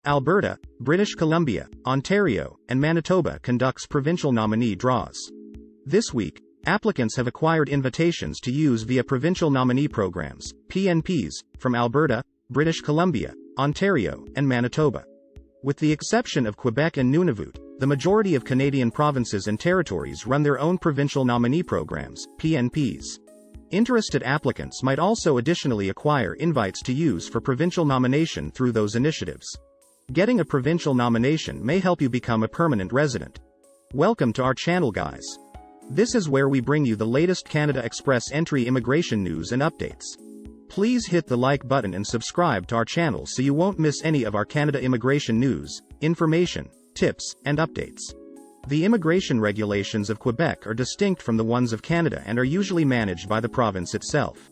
Alberta, British Columbia, Ontario, and Manitoba conducts provincial nominee draws. This week, applicants have acquired invitations to use via Provincial Nominee Programs, PNPs, from Alberta, British Columbia, Ontario, and Manitoba. With the exception of Quebec and Nunavut, the majority of Canadian provinces and territories run their own Provincial Nominee Programs, PNPs. Interested applicants might also additionally acquire invites to use for provincial nomination through those initiatives. Getting a provincial nomination may help you become a permanent resident. Welcome to our channel, guys. This is where we bring you the latest Canada Express entry immigration news and updates. Please hit the like button and subscribe to our channel so you won't miss any of our Canada immigration news, information, tips, and updates. The immigration regulations of Quebec are distinct from the ones of Canada and are usually managed by the province itself.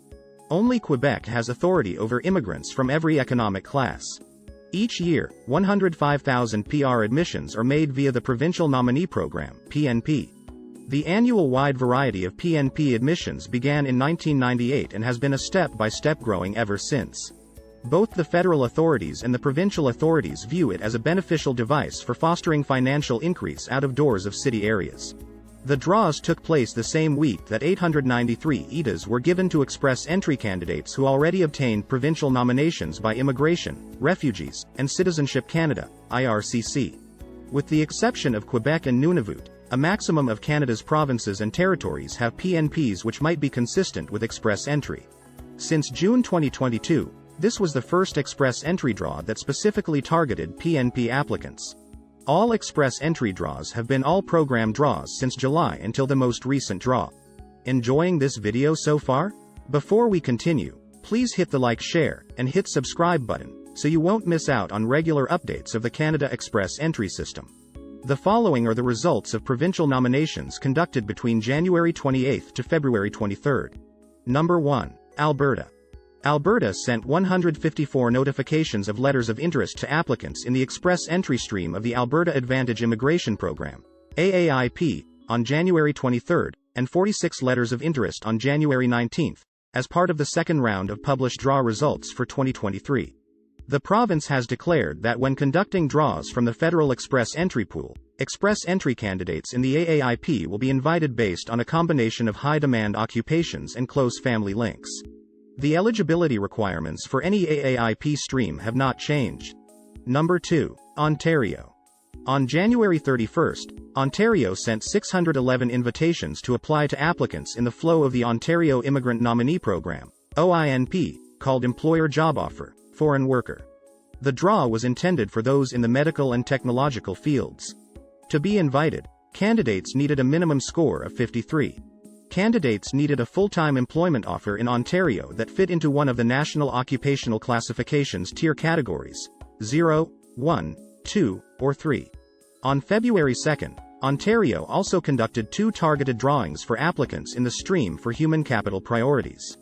Only Quebec has authority over immigrants from every economic class. Each year, 105,000 PR admissions are made via the Provincial Nominee Program, PNP. The annual wide variety of PNP admissions began in 1998 and has been a step-by-step growing ever since. Both the federal authorities and the provincial authorities view it as a beneficial device for fostering financial increase out of doors of city areas. The draws took place the same week that 893 ETAs were given to express entry candidates who already obtained provincial nominations by Immigration, Refugees, and Citizenship Canada, IRCC. With the exception of Quebec and Nunavut, a maximum of Canada's provinces and territories have PNPs which might be consistent with express entry. Since June 2022, this was the first express entry draw that specifically targeted PNP applicants. All express entry draws have been all program draws since July until the most recent draw. Enjoying this video so far? Before we continue, please hit the like, share, and hit subscribe button, so you won't miss out on regular updates of the Canada Express entry system. The following are the results of provincial nominations conducted between January 28 to February 23. Number 1. Alberta. Alberta sent 154 notifications of letters of interest to applicants in the express entry stream of the Alberta Advantage Immigration Program, AAIP, on January 23, and 46 letters of interest on January 19, as part of the second round of published draw results for 2023. The province has declared that when conducting draws from the Federal Express Entry Pool, express entry candidates in the AAIP will be invited based on a combination of high-demand occupations and close family links. The eligibility requirements for any AAIP stream have not changed. Number 2. Ontario. On January 31, Ontario sent 611 invitations to apply to applicants in the flow of the Ontario Immigrant Nominee Program, OINP, called Employer Job Offer, Foreign Worker. The draw was intended for those in the medical and technological fields. To be invited, candidates needed a minimum score of 53. Candidates needed a full-time employment offer in Ontario that fit into one of the National Occupational Classifications tier categories, 0, 1, 2, or 3. On February 2, Ontario also conducted 2 targeted drawings for applicants in the stream for human capital priorities.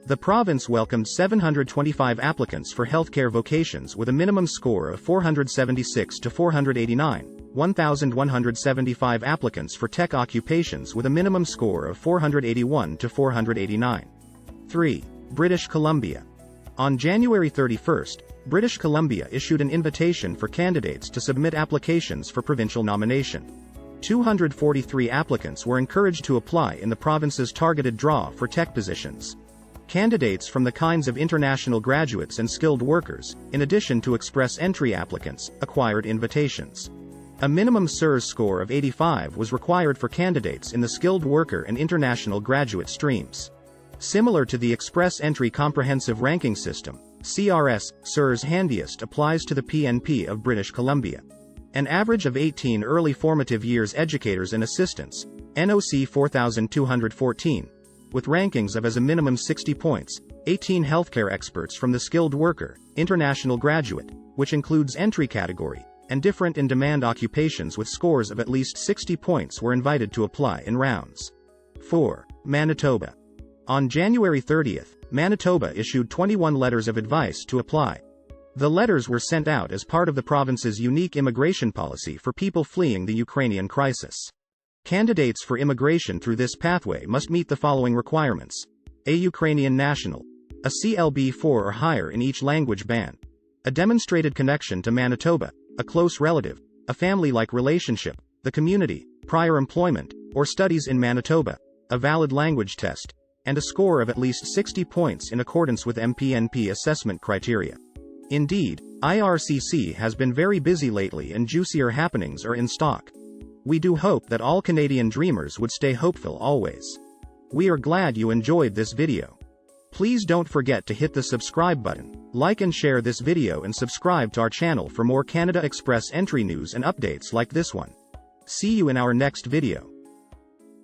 The province welcomed 725 applicants for healthcare vocations with a minimum score of 476 to 489, 1,175 applicants for tech occupations with a minimum score of 481 to 489. 3. British Columbia. On January 31, British Columbia issued an invitation for candidates to submit applications for provincial nomination. 243 applicants were encouraged to apply in the province's targeted draw for tech positions. Candidates from the kinds of international graduates and skilled workers, in addition to express entry applicants, acquired invitations. A minimum CERS score of 85 was required for candidates in the skilled worker and international graduate streams. Similar to the Express Entry Comprehensive Ranking System, CRS, CERS Handiest applies to the PNP of British Columbia. An average of 18 early formative years educators and assistants, NOC 4214, with rankings of as a minimum 60 points, 18 healthcare experts from the skilled worker, international graduate, which includes entry category, and different in-demand occupations with scores of at least 60 points were invited to apply in rounds. 4. Manitoba. On January 30, Manitoba issued 21 letters of advice to apply. The letters were sent out as part of the province's unique immigration policy for people fleeing the Ukrainian crisis. Candidates for immigration through this pathway must meet the following requirements: a Ukrainian national, a CLB 4 or higher in each language band, a demonstrated connection to Manitoba, a close relative, a family-like relationship, the community, prior employment, or studies in Manitoba, a valid language test, and a score of at least 60 points in accordance with PNP assessment criteria. Indeed, IRCC has been very busy lately and juicier happenings are in stock. We do hope that all Canadian dreamers would stay hopeful always. We are glad you enjoyed this video. Please don't forget to hit the subscribe button, like and share this video and subscribe to our channel for more Canada Express entry news and updates like this one. See you in our next video.